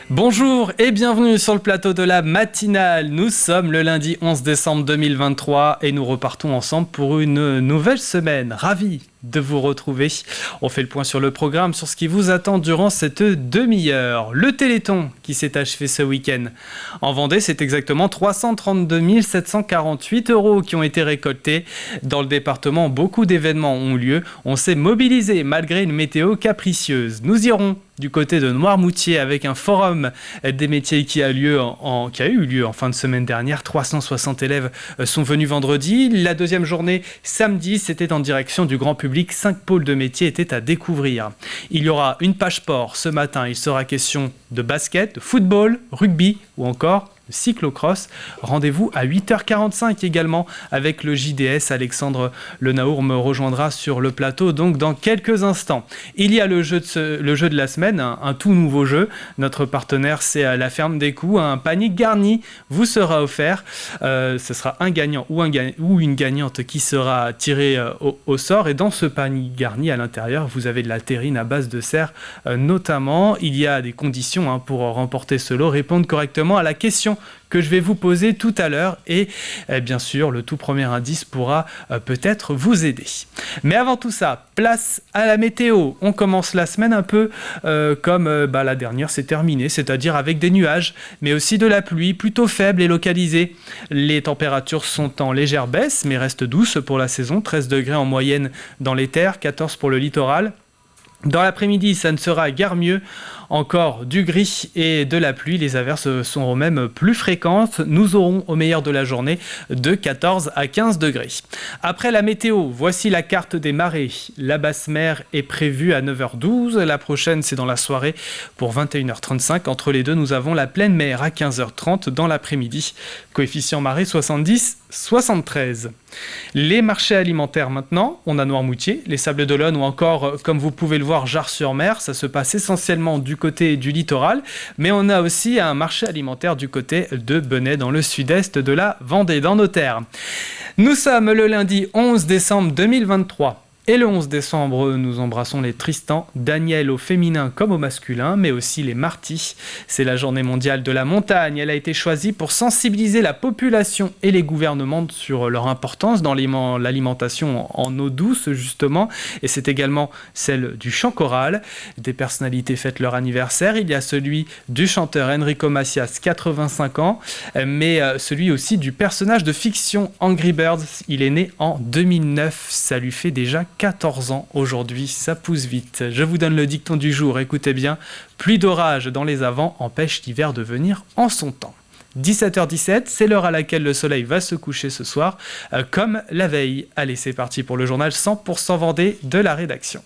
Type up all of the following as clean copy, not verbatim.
Bonjour et bienvenue sur le plateau de la matinale. Nous sommes le lundi 11 décembre 2023 et nous repartons ensemble pour une nouvelle semaine. Ravi de vous retrouver. On fait le point sur le programme, sur ce qui vous attend durant cette demi-heure. Le Téléthon qui s'est achevé ce week-end. En Vendée, c'est exactement 332 748 € qui ont été récoltés. Dans le département, beaucoup d'événements ont lieu. On s'est mobilisé malgré une météo capricieuse. Nous irons du côté de Noirmoutier avec un forum des métiers qui a eu lieu en fin de semaine dernière. 360 élèves sont venus vendredi. La deuxième journée, samedi, c'était en direction du grand public. 5 pôles de métiers étaient à découvrir. Il y aura une page sport ce matin. Il sera question de basket, de football, rugby ou encore de cyclocross. Rendez-vous à 8h45 également avec le JDS. Alexandre Lenaour me rejoindra sur le plateau donc dans quelques instants. Il y a le jeu de la semaine, un tout nouveau jeu. Notre partenaire, c'est la Ferme des Coups. Un panier garni vous sera offert. Ce sera un gagnant ou une gagnante qui sera tiré au sort. Et dans ce panier garni, à l'intérieur, vous avez de la terrine à base de cerf notamment. Il y a des conditions pour remporter ce lot. Répondre correctement à la question que je vais vous poser tout à l'heure et bien sûr le tout premier indice pourra peut-être vous aider. Mais avant tout ça, place à la météo. On commence la semaine un peu comme la dernière s'est terminée, c'est-à-dire avec des nuages, mais aussi de la pluie plutôt faible et localisée. Les températures sont en légère baisse, mais restent douces pour la saison, 13 degrés en moyenne dans les terres, 14 pour le littoral. Dans l'après-midi, ça ne sera guère mieux. Encore du gris et de la pluie. Les averses seront même plus fréquentes. Nous aurons au meilleur de la journée de 14 à 15 degrés. Après la météo, voici la carte des marées. La basse mer est prévue à 9h12. La prochaine, c'est dans la soirée pour 21h35. Entre les deux, nous avons la pleine mer à 15h30 dans l'après-midi. Coefficient marée 70-73. Les marchés alimentaires maintenant. On a Noirmoutier, les Sables d'Olonne ou encore, comme vous pouvez le voir, Jars-sur-Mer. Ça se passe essentiellement du côté du littoral, mais on a aussi un marché alimentaire du côté de Benay, dans le sud-est de la Vendée, dans nos terres. Nous sommes le lundi 11 décembre 2023. Et le 11 décembre, nous embrassons les Tristan, Daniel au féminin comme au masculin, mais aussi les Marty. C'est la journée mondiale de la montagne. Elle a été choisie pour sensibiliser la population et les gouvernements sur leur importance dans l'alimentation en eau douce, justement. Et c'est également celle du chant choral. Des personnalités fêtent leur anniversaire. Il y a celui du chanteur Enrico Macias, 85 ans, mais celui aussi du personnage de fiction Angry Birds. Il est né en 2009. Ça lui fait déjà 14 ans aujourd'hui, ça pousse vite. Je vous donne le dicton du jour, écoutez bien. Pluie d'orage dans les avants empêche l'hiver de venir en son temps. 17h17, c'est l'heure à laquelle le soleil va se coucher ce soir, comme la veille. Allez, c'est parti pour le journal 100% Vendée de la rédaction.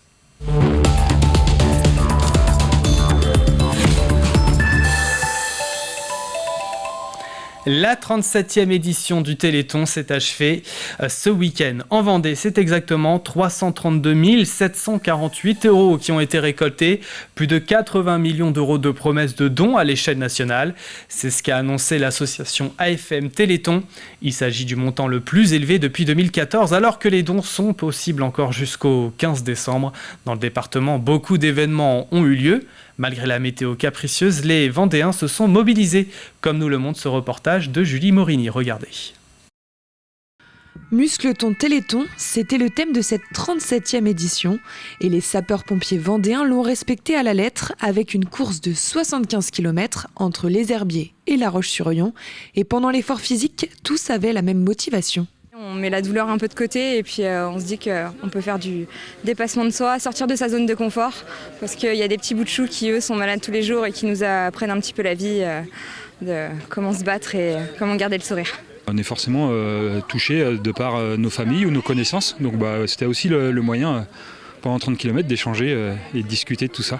La 37e édition du Téléthon s'est achevée ce week-end. En Vendée, c'est exactement 332 748 € qui ont été récoltés. Plus de 80 millions d'euros de promesses de dons à l'échelle nationale. C'est ce qu'a annoncé l'association AFM Téléthon. Il s'agit du montant le plus élevé depuis 2014, alors que les dons sont possibles encore jusqu'au 15 décembre. Dans le département, beaucoup d'événements ont eu lieu. Malgré la météo capricieuse, les Vendéens se sont mobilisés, comme nous le montre ce reportage de Julie Morini. Regardez. Muscle ton Téléthon, c'était le thème de cette 37e édition et les sapeurs-pompiers vendéens l'ont respecté à la lettre avec une course de 75 km entre les Herbiers et La Roche-sur-Yon. Et pendant l'effort physique, tous avaient la même motivation. On met la douleur un peu de côté et puis on se dit qu'on peut faire du dépassement de soi, sortir de sa zone de confort parce qu'il y a des petits bouts de chou qui eux sont malades tous les jours et qui nous apprennent un petit peu la vie, de comment se battre et comment garder le sourire. On est forcément touché de par nos familles ou nos connaissances, donc c'était aussi le moyen pendant 30 km d'échanger et de discuter de tout ça.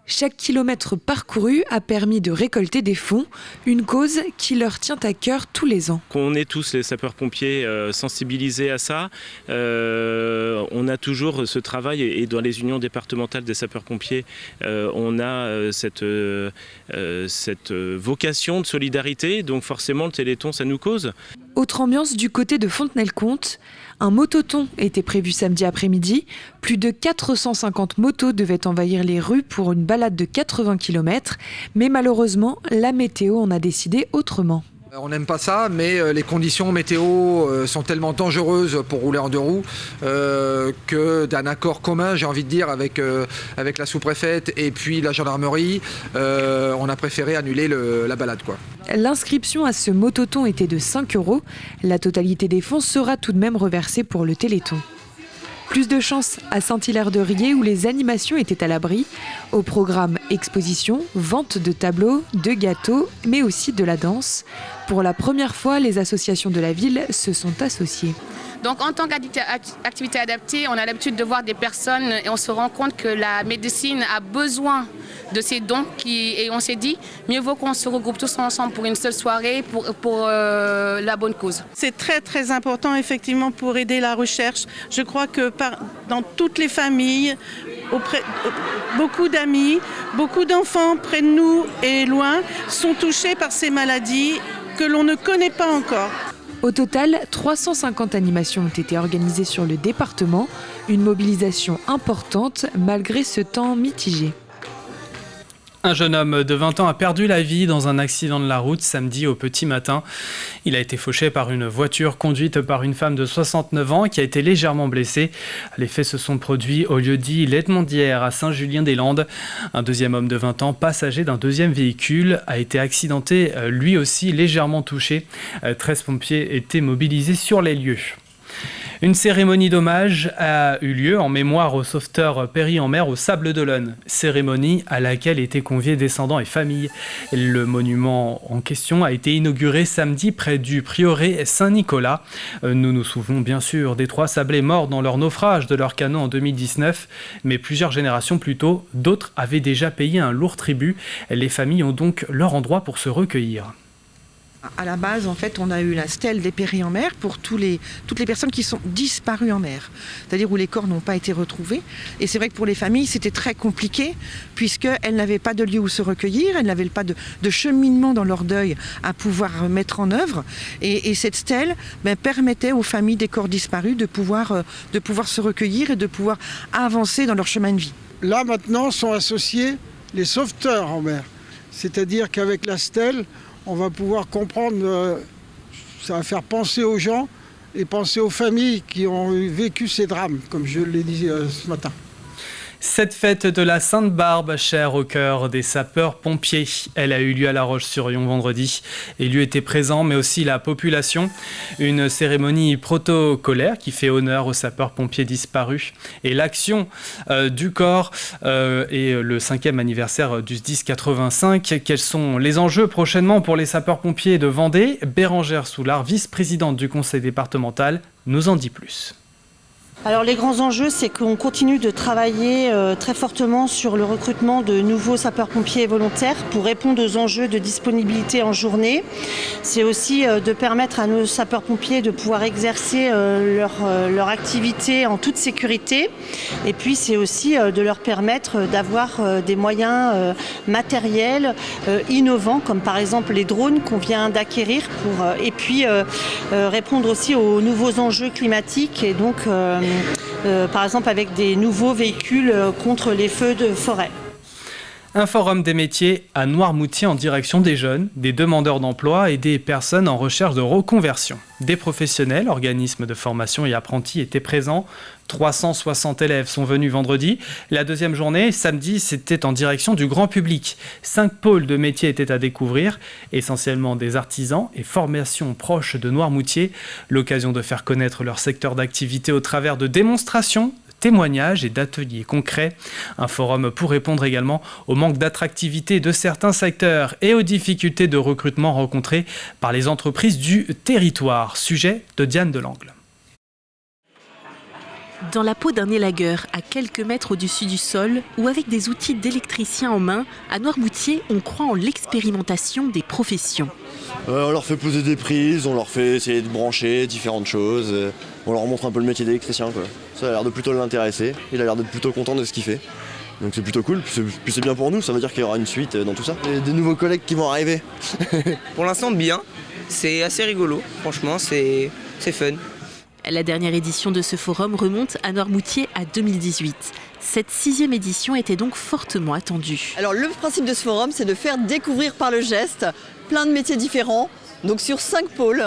Chaque kilomètre parcouru a permis de récolter des fonds, une cause qui leur tient à cœur tous les ans. Qu'on est tous les sapeurs-pompiers sensibilisés à ça, on a toujours ce travail et dans les unions départementales des sapeurs-pompiers, on a cette vocation de solidarité, donc forcément le Téléthon ça nous cause. Autre ambiance du côté de Fontenay-le-Comte. Un motothon était prévu samedi après-midi. Plus de 450 motos devaient envahir les rues pour une balade de 80 km. Mais malheureusement, la météo en a décidé autrement. On n'aime pas ça, mais les conditions météo sont tellement dangereuses pour rouler en deux roues que d'un accord commun, j'ai envie de dire, avec la sous-préfète et puis la gendarmerie, on a préféré annuler la balade, quoi. L'inscription à ce motothon était de 5 €. La totalité des fonds sera tout de même reversée pour le Téléthon. Plus de chance à Saint-Hilaire-de-Riez où les animations étaient à l'abri. Au programme exposition, vente de tableaux, de gâteaux, mais aussi de la danse. Pour la première fois, les associations de la ville se sont associées. Donc en tant qu'activité adaptée, on a l'habitude de voir des personnes et on se rend compte que la médecine a besoin de ces dons et on s'est dit mieux vaut qu'on se regroupe tous ensemble pour une seule soirée pour la bonne cause. C'est très très important effectivement pour aider la recherche. Je crois que dans toutes les familles, beaucoup d'amis, beaucoup d'enfants près de nous et loin sont touchés par ces maladies que l'on ne connaît pas encore. Au total, 350 animations ont été organisées sur le département, une mobilisation importante malgré ce temps mitigé. Un jeune homme de 20 ans a perdu la vie dans un accident de la route samedi au petit matin. Il a été fauché par une voiture conduite par une femme de 69 ans qui a été légèrement blessée. Les faits se sont produits au lieu-dit l'Edmondière à Saint-Julien-des-Landes. Un deuxième homme de 20 ans, passager d'un deuxième véhicule, a été accidenté, lui aussi légèrement touché. 13 pompiers étaient mobilisés sur les lieux. Une cérémonie d'hommage a eu lieu en mémoire au sauveteur péri en mer au Sables-d'Olonne. Cérémonie à laquelle étaient conviés descendants et familles. Le monument en question a été inauguré samedi près du prieuré Saint-Nicolas. Nous nous souvenons bien sûr des 3 sablés morts dans leur naufrage de leur canot en 2019, mais plusieurs générations plus tôt, d'autres avaient déjà payé un lourd tribut. Les familles ont donc leur endroit pour se recueillir. À la base, en fait, on a eu la stèle des péris en mer pour toutes les personnes qui sont disparues en mer, c'est-à-dire où les corps n'ont pas été retrouvés. Et c'est vrai que pour les familles, c'était très compliqué puisqu'elles n'avaient pas de lieu où se recueillir, elles n'avaient pas de cheminement dans leur deuil à pouvoir mettre en œuvre. Et cette stèle permettait aux familles des corps disparus de pouvoir se recueillir et de pouvoir avancer dans leur chemin de vie. Là, maintenant, sont associés les sauveteurs en mer, c'est-à-dire qu'avec la stèle, on va pouvoir comprendre, ça va faire penser aux gens et penser aux familles qui ont vécu ces drames, comme je l'ai dit ce matin. Cette fête de la Sainte-Barbe, chère au cœur des sapeurs-pompiers. Elle a eu lieu à La Roche-sur-Yon vendredi. Élus étaient présents, mais aussi la population. Une cérémonie protocolaire qui fait honneur aux sapeurs-pompiers disparus. Et l'action du corps et le 5e anniversaire du SDIS 85. Quels sont les enjeux prochainement pour les sapeurs-pompiers de Vendée ? Bérangère Soulard, vice-présidente du conseil départemental, nous en dit plus. Alors les grands enjeux, c'est qu'on continue de travailler très fortement sur le recrutement de nouveaux sapeurs-pompiers volontaires pour répondre aux enjeux de disponibilité en journée. C'est aussi de permettre à nos sapeurs-pompiers de pouvoir exercer leur activité en toute sécurité. Et puis c'est aussi de leur permettre d'avoir des moyens matériels innovants, comme par exemple les drones qu'on vient d'acquérir et puis répondre aussi aux nouveaux enjeux climatiques et donc par exemple avec des nouveaux véhicules contre les feux de forêt. Un forum des métiers à Noirmoutier en direction des jeunes, des demandeurs d'emploi et des personnes en recherche de reconversion. Des professionnels, organismes de formation et apprentis étaient présents. 360 élèves sont venus vendredi. La deuxième journée, samedi, c'était en direction du grand public. 5 pôles de métiers étaient à découvrir, essentiellement des artisans et formations proches de Noirmoutier. L'occasion de faire connaître leur secteur d'activité au travers de démonstrations, témoignages et d'ateliers concrets. Un forum pour répondre également au manque d'attractivité de certains secteurs et aux difficultés de recrutement rencontrées par les entreprises du territoire. Sujet de Diane Delangle. Dans la peau d'un élagueur, à quelques mètres au-dessus du sol, ou avec des outils d'électricien en main, à Noirmoutier, on croit en l'expérimentation des professions. On leur fait poser des prises, on leur fait essayer de brancher différentes choses, on leur montre un peu le métier d'électricien, quoi. Ça a l'air de plutôt l'intéresser, il a l'air d'être plutôt content de ce qu'il fait. Donc c'est plutôt cool, puis c'est bien pour nous, ça veut dire qu'il y aura une suite dans tout ça. Et des nouveaux collègues qui vont arriver. Pour l'instant bien, c'est assez rigolo, franchement c'est fun. La dernière édition de ce forum remonte à Noirmoutier à 2018. Cette 6e édition était donc fortement attendue. Alors le principe de ce forum, c'est de faire découvrir par le geste plein de métiers différents, donc sur 5 pôles.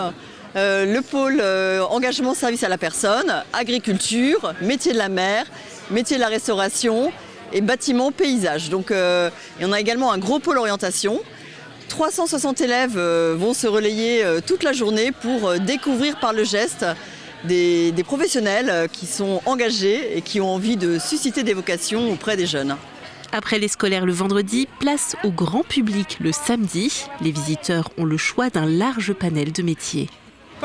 Le pôle engagement service à la personne, agriculture, métier de la mer, métier de la restauration et bâtiment paysage. Donc et on a également un gros pôle orientation. 360 élèves vont se relayer toute la journée pour découvrir par le geste des professionnels qui sont engagés et qui ont envie de susciter des vocations auprès des jeunes. Après les scolaires le vendredi, place au grand public le samedi. Les visiteurs ont le choix d'un large panel de métiers.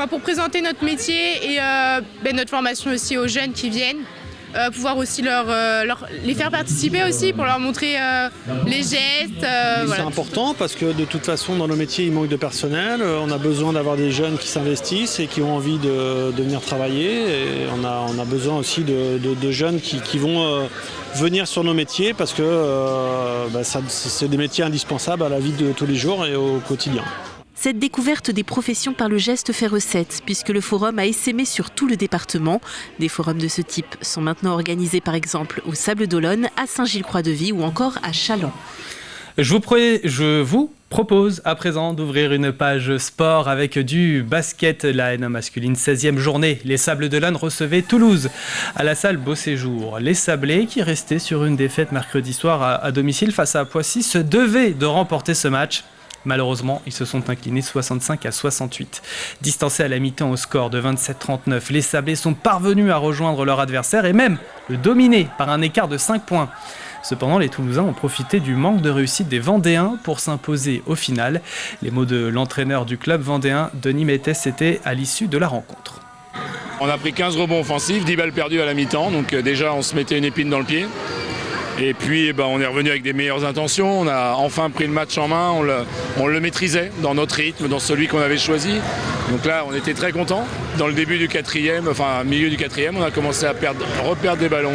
Pour présenter notre métier et notre formation aussi aux jeunes qui viennent. Pouvoir aussi les faire participer aussi pour leur montrer les gestes. Voilà. C'est important parce que de toute façon dans nos métiers il manque de personnel, on a besoin d'avoir des jeunes qui s'investissent et qui ont envie de venir travailler et on a besoin aussi de jeunes qui vont venir sur nos métiers parce que c'est des métiers indispensables à la vie de tous les jours et au quotidien. Cette découverte des professions par le geste fait recette, puisque le forum a essaimé sur tout le département. Des forums de ce type sont maintenant organisés par exemple au Sables-d'Olonne, à Saint-Gilles-Croix-de-Vie ou encore à Challans. Je vous propose à présent d'ouvrir une page sport avec du basket. La N1 masculine, 16e journée. Les Sables-d'Olonne recevaient Toulouse à la salle Beau Séjour. Les Sablés, qui restaient sur une défaite mercredi soir à domicile face à Poissy, se devaient de remporter ce match. Malheureusement, ils se sont inclinés 65-68. Distancés à la mi-temps au score de 27-39, les Sablés sont parvenus à rejoindre leur adversaire et même le dominer par un écart de 5 points. Cependant, les Toulousains ont profité du manque de réussite des Vendéens pour s'imposer au final. Les mots de l'entraîneur du club vendéen, Denis Métès, étaient à l'issue de la rencontre. On a pris 15 rebonds offensifs, 10 balles perdues à la mi-temps, donc déjà on se mettait une épine dans le pied. Et puis on est revenu avec des meilleures intentions, on a enfin pris le match en main, on le maîtrisait dans notre rythme, dans celui qu'on avait choisi. Donc là on était très contents. Dans le début du quatrième, milieu du quatrième, on a commencé à reperdre des ballons,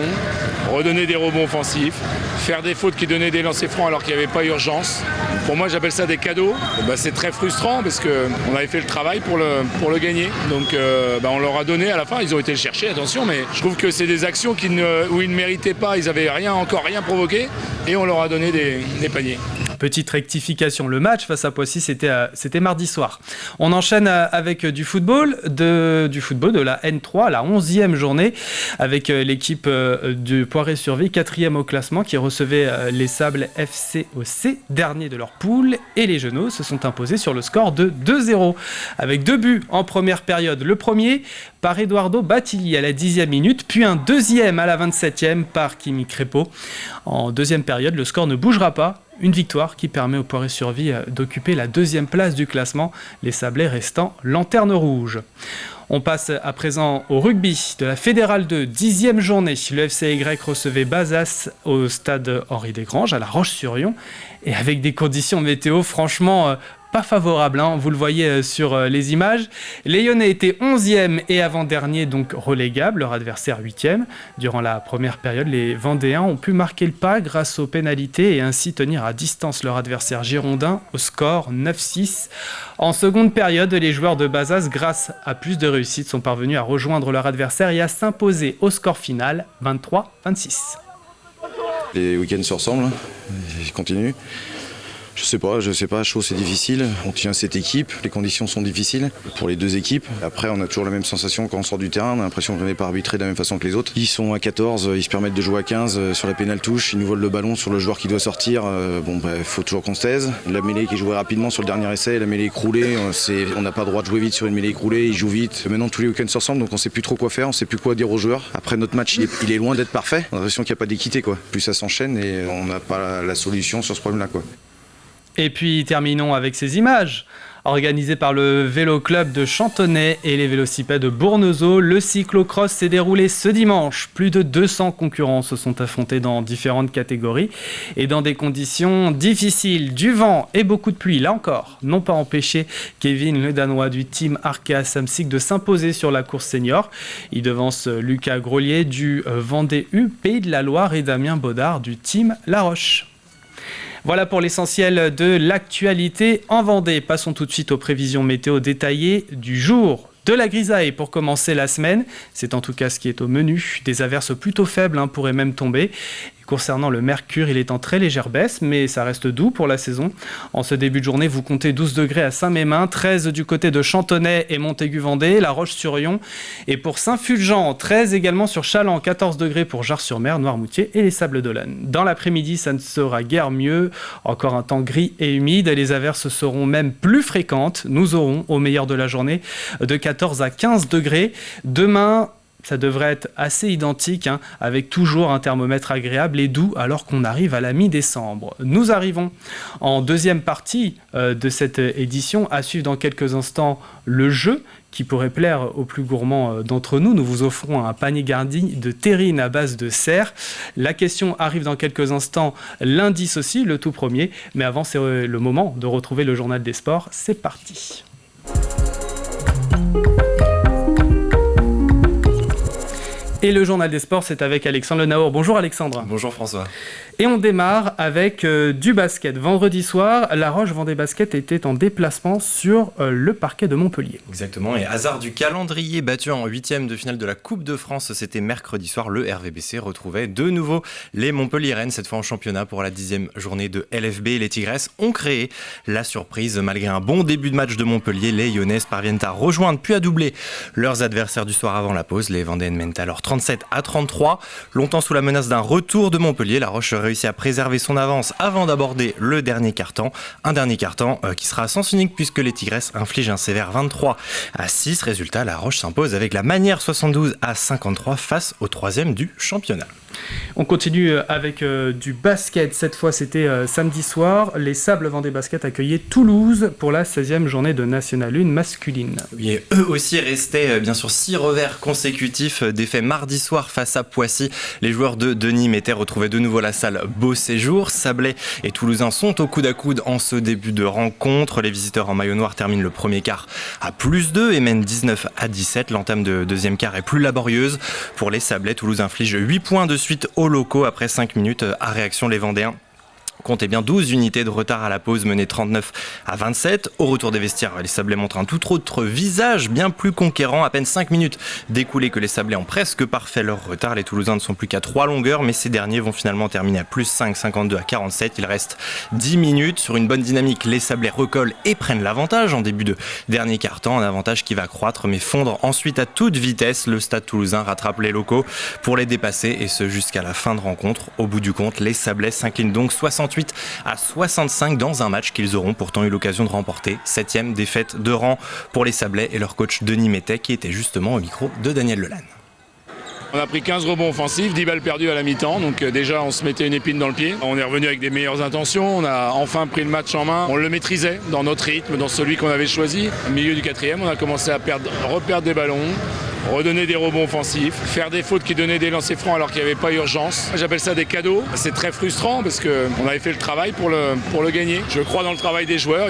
redonner des rebonds offensifs, faire des fautes qui donnaient des lancers francs alors qu'il n'y avait pas urgence. Pour moi j'appelle ça des cadeaux. C'est très frustrant parce qu'on avait fait le travail pour le gagner. Donc on leur a donné à la fin, ils ont été le chercher, attention, mais je trouve que c'est des actions où ils ne méritaient pas, ils n'avaient encore rien provoqué et on leur a donné des paniers. Petite rectification, le match face à Poissy, c'était mardi soir. On enchaîne avec du football de la N3, la 11e journée, avec l'équipe du Poiré-sur-Vie, 4e au classement, qui recevait les Sables FCOC, dernier de leur poule, et les Genoux se sont imposés sur le score de 2-0, avec 2 buts en première période. Le premier par Eduardo Battilli à la 10e minute, puis un deuxième à la 27e par Kimi Crépeau. En deuxième période, le score ne bougera pas. Une victoire qui permet au Poiré-sur-Vie d'occuper la 2e place du classement, les Sablés restant lanterne rouge. On passe à présent au rugby de la Fédérale 2, 10e journée. Le FCY recevait Bazas au stade Henri Desgranges à La Roche-sur-Yon et avec des conditions météo franchement pas favorables, hein. Vous le voyez sur les images. Les Lyonnais étaient 11e et avant-dernier, donc relégables, leur adversaire 8e. Durant la première période, les Vendéens ont pu marquer le pas grâce aux pénalités et ainsi tenir à distance leur adversaire girondin au score 9-6. En seconde période, les joueurs de Bazas, grâce à plus de réussite, sont parvenus à rejoindre leur adversaire et à s'imposer au score final 23-26. Les week-ends se ressemblent, ils continuent. Je sais pas, chaud c'est difficile, on tient cette équipe, les conditions sont difficiles pour les deux équipes. Après on a toujours la même sensation quand on sort du terrain, on a l'impression qu'on n'est pas arbitré de la même façon que les autres. Ils sont à 14, ils se permettent de jouer à 15 sur la pénale touche, ils nous volent le ballon sur le joueur qui doit sortir, faut toujours qu'on se taise. La mêlée qui est jouée rapidement sur le dernier essai, la mêlée écroulée, on n'a pas le droit de jouer vite sur une mêlée écroulée, ils jouent vite. Maintenant tous les week-ends se ressemblent donc on sait plus trop quoi faire, on sait plus quoi dire aux joueurs. Après notre match il est loin d'être parfait, on a l'impression qu'il n'y a pas d'équité quoi. Plus ça s'enchaîne et on n'a pas la solution sur ce problème là quoi. Et puis terminons avec ces images. Organisé par le Vélo Club de Chantonnay et les Vélocipèdes de Bournezeau, le cyclocross s'est déroulé ce dimanche. Plus de 200 concurrents se sont affrontés dans différentes catégories et dans des conditions difficiles. Du vent et beaucoup de pluie, là encore, n'ont pas empêché Kevin, le Danois du team Arkea Samsic, de s'imposer sur la course senior. Il devance Lucas Grolier du Vendée U, Pays de la Loire, et Damien Baudard du team La Roche. Voilà pour l'essentiel de l'actualité en Vendée. Passons tout de suite aux prévisions météo détaillées du jour. De la grisaille pour commencer la semaine, c'est en tout cas ce qui est au menu. Des averses plutôt faibles pourraient même tomber. Concernant le mercure, il est en très légère baisse, mais ça reste doux pour la saison. En ce début de journée, vous comptez 12 degrés à Saint-Mémin, 13 du côté de Chantonnay et Montaigu-Vendée, La Roche-sur-Yon. Et pour Saint-Fulgent, 13 également sur Chaland, 14 degrés pour Jars-sur-Mer, Noirmoutier et les Sables-d'Olonne. Dans l'après-midi, ça ne sera guère mieux. Encore un temps gris et humide. Les averses seront même plus fréquentes. Nous aurons, au meilleur de la journée, de 14 à 15 degrés. Demain, ça devrait être assez identique, avec toujours un thermomètre agréable et doux alors qu'on arrive à la mi-décembre. Nous arrivons en deuxième partie de cette édition, à suivre dans quelques instants le jeu qui pourrait plaire aux plus gourmands d'entre nous. Nous vous offrons un panier garni de terrine à base de cerf. La question arrive dans quelques instants, l'indice aussi, le tout premier. Mais avant, c'est le moment de retrouver le journal des sports. C'est parti. Et le journal des sports, c'est avec Alexandre Le Naour. Bonjour Alexandre. Bonjour François. Et on démarre avec du basket. Vendredi soir, La Roche Vendée Basket était en déplacement sur le parquet de Montpellier. Exactement, et hasard du calendrier, battu en 8e de finale de la Coupe de France, c'était mercredi soir, le RVBC retrouvait de nouveau les Montpelliéraines, cette fois en championnat pour la 10e journée de LFB. Les Tigresses ont créé la surprise. Malgré un bon début de match de Montpellier, les Lyonnaises parviennent à rejoindre puis à doubler leurs adversaires du soir avant la pause. Les Vendéennes mènent alors 37-33. Longtemps sous la menace d'un retour de Montpellier, La Roche réussit à préserver son avance avant d'aborder le dernier quart-temps. Un dernier quart-temps qui sera à sens unique puisque les Tigresses infligent un sévère 23-6. Résultat, La Roche s'impose avec la manière 72-53 face au 3e du championnat. On continue avec du basket. Cette fois, c'était samedi soir. Les Sables Vendée Basket accueillaient Toulouse pour la 16e journée de National 1 masculine. Oui, et eux aussi restaient bien sûr 6 revers consécutifs. Défaits mardi soir face à Poissy. Les joueurs de Denis mettaient retrouver de nouveau la salle Beau Séjour. Sablés et Toulousains sont au coude à coude en ce début de rencontre. Les visiteurs en maillot noir terminent le premier quart à +2 et mènent 19-17. L'entame de deuxième quart est plus laborieuse pour les Sablés. Toulouse inflige 8 points de suite aux locaux. Après 5 minutes, à réaction, les Vendéens comptez bien 12 unités de retard à la pause, menées 39-27. Au retour des vestiaires, les Sablés montrent un tout autre visage, bien plus conquérant. À peine 5 minutes découlées que les Sablés ont presque parfait leur retard. Les Toulousains ne sont plus qu'à 3 longueurs, mais ces derniers vont finalement terminer à +5, 52-47. Il reste 10 minutes. Sur une bonne dynamique, les Sablés recollent et prennent l'avantage en début de dernier quart-temps. Un avantage qui va croître, mais fondre ensuite à toute vitesse. Le Stade Toulousain rattrape les locaux pour les dépasser, et ce jusqu'à la fin de rencontre. Au bout du compte, les Sablés s'inclinent donc 68-65 dans un match qu'ils auront pourtant eu l'occasion de remporter. 7e défaite de rang pour les Sablés et leur coach Denis Métet, qui était justement au micro de Daniel Lelanne. On a pris 15 rebonds offensifs, 10 balles perdues à la mi-temps, donc déjà on se mettait une épine dans le pied. On est revenu avec des meilleures intentions, on a enfin pris le match en main, on le maîtrisait dans notre rythme, dans celui qu'on avait choisi. Au milieu du 4e, on a commencé à reperdre des ballons, redonner des rebonds offensifs, faire des fautes qui donnaient des lancers francs alors qu'il n'y avait pas urgence. J'appelle ça des cadeaux. C'est très frustrant parce qu'on avait fait le travail pour le gagner. Je crois dans le travail des joueurs.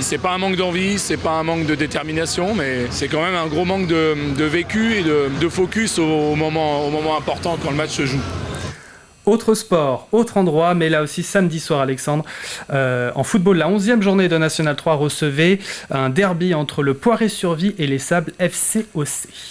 C'est pas un manque d'envie, c'est pas un manque de détermination, mais c'est quand même un gros manque de vécu et de focus au moment important quand le match se joue. Autre sport, autre endroit, mais là aussi samedi soir, Alexandre. En football, la 11e journée de National 3 recevait un derby entre le Poiré-sur-Vie et les Sables FCOC.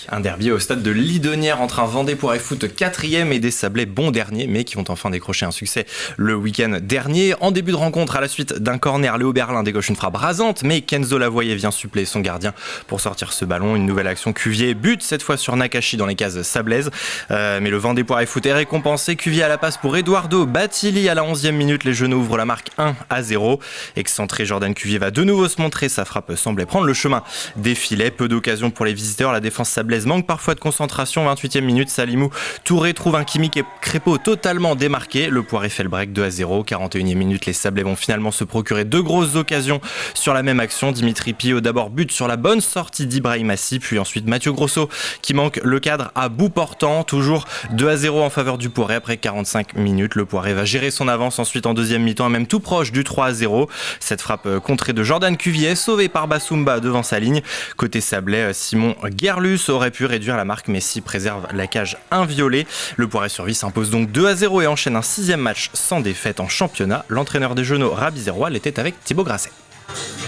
Un derby au stade de Lidonnière entre un Vendée Poiré Foot 4e et des Sablés bons derniers, mais qui ont enfin décroché un succès le week-end dernier. En début de rencontre, à la suite d'un corner, Léo Berlin décoche une frappe rasante, mais Kenzo Lavoyer vient suppléer son gardien pour sortir ce ballon. Une nouvelle action, Cuvier bute cette fois sur Nakashi dans les cases sablaises. Mais le Vendée Poiré Foot est récompensé. Cuvier à la passe pour Eduardo Battili à la 11e minute. Les Genoux ouvrent la marque 1-0. Excentré, Jordan Cuvier va de nouveau se montrer. Sa frappe semblait prendre le chemin des filets. Peu d'occasions pour les visiteurs. La défense sablaise manque parfois de concentration. 28e minute, Salimou Touré trouve un Kimi Crépeau totalement démarqué. Le Poiré fait le break 2-0. 41e minute, les Sablés vont finalement se procurer 2 grosses occasions sur la même action. Dimitri Pio d'abord bute sur la bonne sortie d'Ibrahim Assi, puis ensuite Mathieu Grosso qui manque le cadre à bout portant. Toujours 2-0 en faveur du Poiré après 45 minutes. Le Poiré va gérer son avance ensuite en deuxième mi-temps, même tout proche du 3-0. Cette frappe contrée de Jordan Cuvier, sauvée par Bassoumba devant sa ligne. Côté Sablais, Simon Guerlus aurait pu réduire la marque, mais Messi préserve la cage inviolée. Le Poiré Survie s'impose donc 2-0 et enchaîne un 6e match sans défaite en championnat. L'entraîneur des Genoux, Rabi Zeroual, était avec Thibaut Grasset.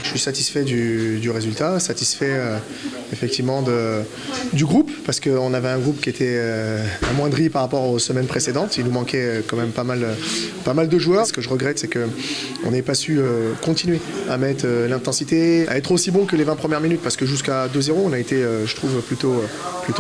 Je suis satisfait du résultat, satisfait effectivement du groupe, parce qu'on avait un groupe qui était amoindri par rapport aux semaines précédentes. Il nous manquait quand même pas mal de joueurs. Ce que je regrette, c'est qu'on n'ait pas su continuer à mettre l'intensité, à être aussi bon que les 20 premières minutes, parce que jusqu'à 2-0, on a été, je trouve, plutôt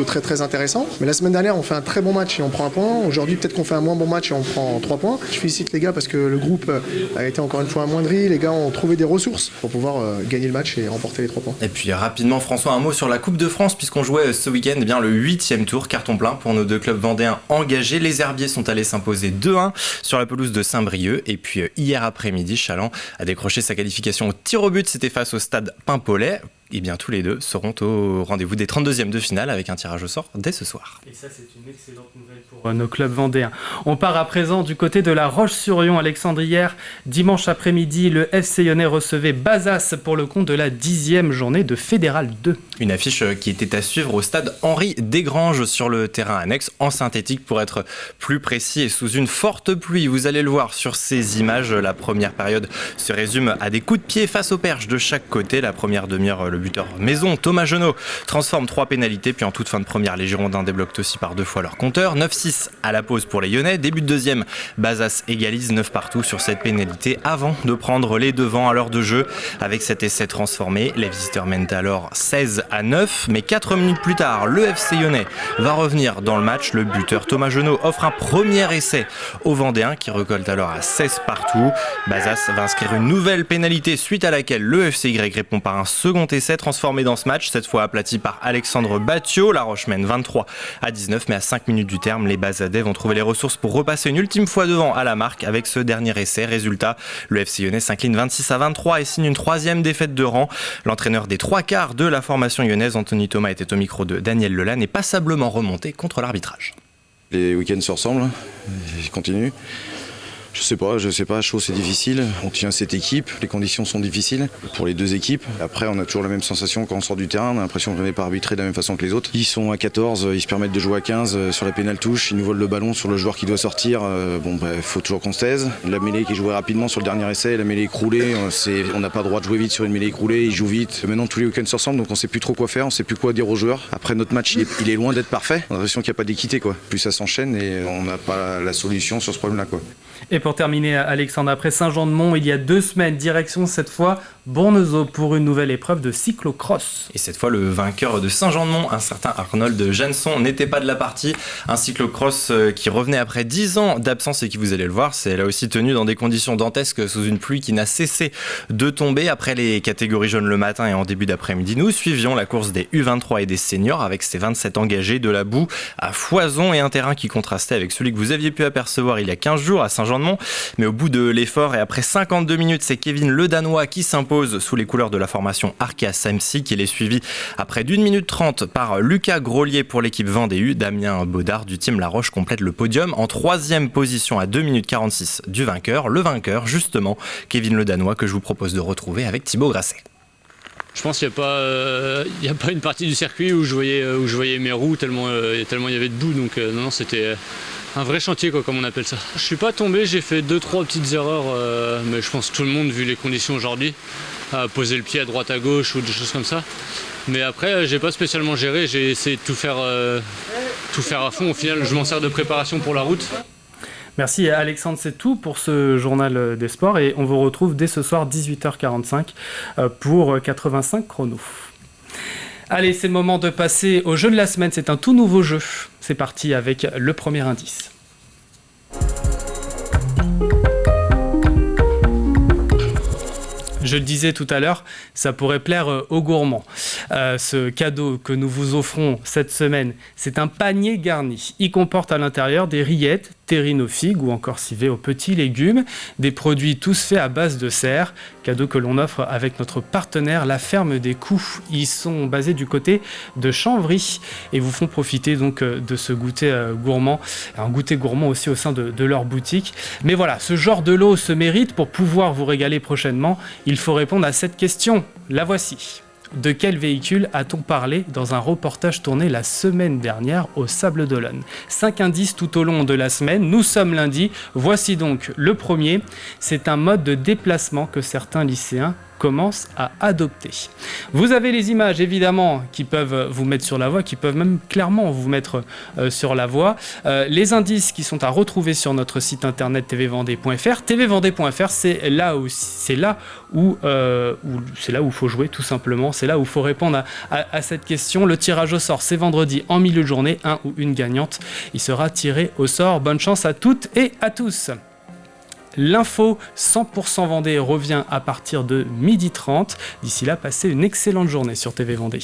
très très intéressant. Mais la semaine dernière, on fait un très bon match et on prend un point. Aujourd'hui, peut-être qu'on fait un moins bon match et on prend 3 points. Je félicite les gars parce que le groupe a été encore une fois amoindri. Les gars ont trouvé des ressources pour pouvoir gagner le match et remporter les 3 points. Et puis rapidement, François, un mot sur la Coupe de France, puisqu'on jouait ce week-end le 8e tour, carton plein pour nos 2 clubs vendéens engagés. Les Herbiers sont allés s'imposer 2-1 sur la pelouse de Saint-Brieuc. Et puis hier après-midi, Chaland a décroché sa qualification au tir au but. C'était face au stade Paimpolais. Et bien tous les deux seront au rendez-vous des 32e de finale avec un tirage au sort dès ce soir. Et ça, c'est une excellente nouvelle pour nos clubs vendéens. On part à présent du côté de la Roche-sur-Yon. Alexandre, hier, dimanche après-midi, le FC Lyonnais recevait Bazas pour le compte de la 10e journée de Fédéral 2. Une affiche qui était à suivre au stade Henri Desgranges sur le terrain annexe, en synthétique pour être plus précis, et sous une forte pluie. Vous allez le voir sur ces images. La première période se résume à des coups de pied face aux perches de chaque côté. La première demi-heure, le buteur maison, Thomas Genot, transforme 3 pénalités, puis en toute fin de première, les Girondins débloquent aussi par 2 fois leur compteur. 9-6 à la pause pour les Lyonnais. Début de deuxième, Bazas égalise 9 partout sur cette pénalité avant de prendre les devants à l'heure de jeu. Avec cet essai transformé, les visiteurs mènent alors 16-9, mais 4 minutes plus tard, le FC Lyonnais va revenir dans le match. Le buteur Thomas Genot offre un premier essai aux Vendéens qui récoltent alors à 16 partout. Bazas va inscrire une nouvelle pénalité suite à laquelle le FCY répond par un second essai transformé dans ce match, cette fois aplati par Alexandre Batio. La Roche mène 23-19, mais à 5 minutes du terme, les Bazadais vont trouver les ressources pour repasser une ultime fois devant à la marque avec ce dernier essai. Résultat, le FC Lyonnais s'incline 26-23 et signe une 3e défaite de rang. L'entraîneur des 3/4 de la formation lyonnaise, Anthony Thomas, était au micro de Daniel Lelanne et passablement remonté contre l'arbitrage. Les week-ends se ressemblent, ils continuent. Je sais pas, chaud c'est difficile, on tient cette équipe, les conditions sont difficiles pour les 2 équipes. Après on a toujours la même sensation quand on sort du terrain, on a l'impression qu'on n'est pas arbitré de la même façon que les autres. Ils sont à 14, ils se permettent de jouer à 15 sur la pénale touche, ils nous volent le ballon sur le joueur qui doit sortir, faut toujours qu'on se taise. La mêlée qui est jouée rapidement sur le dernier essai, la mêlée écroulée, on n'a pas le droit de jouer vite sur une mêlée écroulée, ils jouent vite. Maintenant tous les week-ends se ressemblent donc on sait plus trop quoi faire, on sait plus quoi dire aux joueurs. Après notre match il est loin d'être parfait, on a l'impression qu'il n'y a pas d'équité quoi. Plus ça s'enchaîne et on n'a pas la solution sur ce problème-là quoi. Et pour terminer, Alexandre, après Saint-Jean-de-Mont, il y a 2 semaines, direction cette fois Bournezeau pour une nouvelle épreuve de cyclocross. Et cette fois, le vainqueur de Saint-Jean-de-Mont, un certain Arnold Jansson, n'était pas de la partie. Un cyclocross qui revenait après 10 ans d'absence et qui, vous allez le voir, c'est là aussi tenu dans des conditions dantesques sous une pluie qui n'a cessé de tomber. Après les catégories jaunes le matin et en début d'après-midi, nous suivions la course des U23 et des seniors avec ses 27 engagés, de la boue à foison et un terrain qui contrastait avec celui que vous aviez pu apercevoir il y a 15 jours à Saint-Jean-de-Mont. Mais au bout de l'effort et après 52 minutes, c'est Kevin Le Danois qui s'impose sous les couleurs de la formation Arkea Samsic. Il est suivi après d'1 minute 30 par Lucas Grolier pour l'équipe Vendée. Damien Baudard du team La Roche complète le podium en 3e position à 2 minutes 46 du vainqueur. Le vainqueur, justement, Kevin Le Danois, que je vous propose de retrouver avec Thibaut Grasset. Je pense qu'il n'y a pas une partie du circuit où je voyais mes roues tellement il y avait de boue. Donc non, c'était un vrai chantier quoi, comme on appelle ça. Je suis pas tombé, j'ai fait 2-3 petites erreurs, mais je pense que tout le monde, vu les conditions aujourd'hui, a posé le pied à droite à gauche ou des choses comme ça. Mais après, j'ai pas spécialement géré, j'ai essayé de tout faire à fond. Au final, je m'en sers de préparation pour la route. Merci Alexandre, c'est tout pour ce journal des sports et on vous retrouve dès ce soir 18h45 pour 85 chronos. Allez, c'est le moment de passer au jeu de la semaine, c'est un tout nouveau jeu. C'est parti avec le premier indice. Je le disais tout à l'heure, ça pourrait plaire aux gourmands. Ce cadeau que nous vous offrons cette semaine, c'est un panier garni. Il comporte à l'intérieur des rillettes, terrines aux figues ou encore civées aux petits légumes, des produits tous faits à base de serre, cadeau que l'on offre avec notre partenaire La Ferme des Coups. Ils sont basés du côté de Chambry et vous font profiter donc de ce goûter gourmand, un goûter gourmand aussi au sein de leur boutique. Mais voilà, ce genre de lot se mérite. Pour pouvoir vous régaler prochainement, il faut répondre à cette question. La voici. De quel véhicule a-t-on parlé dans un reportage tourné la semaine dernière au Sables d'Olonne ? 5 indices tout au long de la semaine. Nous sommes lundi. Voici donc le premier. C'est un mode de déplacement que certains lycéens commencent à adopter. Vous avez les images évidemment qui peuvent vous mettre sur la voie, qui peuvent même clairement vous mettre sur la voie. Les indices qui sont à retrouver sur notre site internet tvvendée.fr. tvvendée.fr, c'est là où il faut jouer tout simplement. C'est là où il faut répondre à cette question. Le tirage au sort, c'est vendredi en milieu de journée. Un ou une gagnante, il sera tiré au sort. Bonne chance à toutes et à tous. L'info 100% Vendée revient à partir de 12h30. D'ici là, passez une excellente journée sur TV Vendée.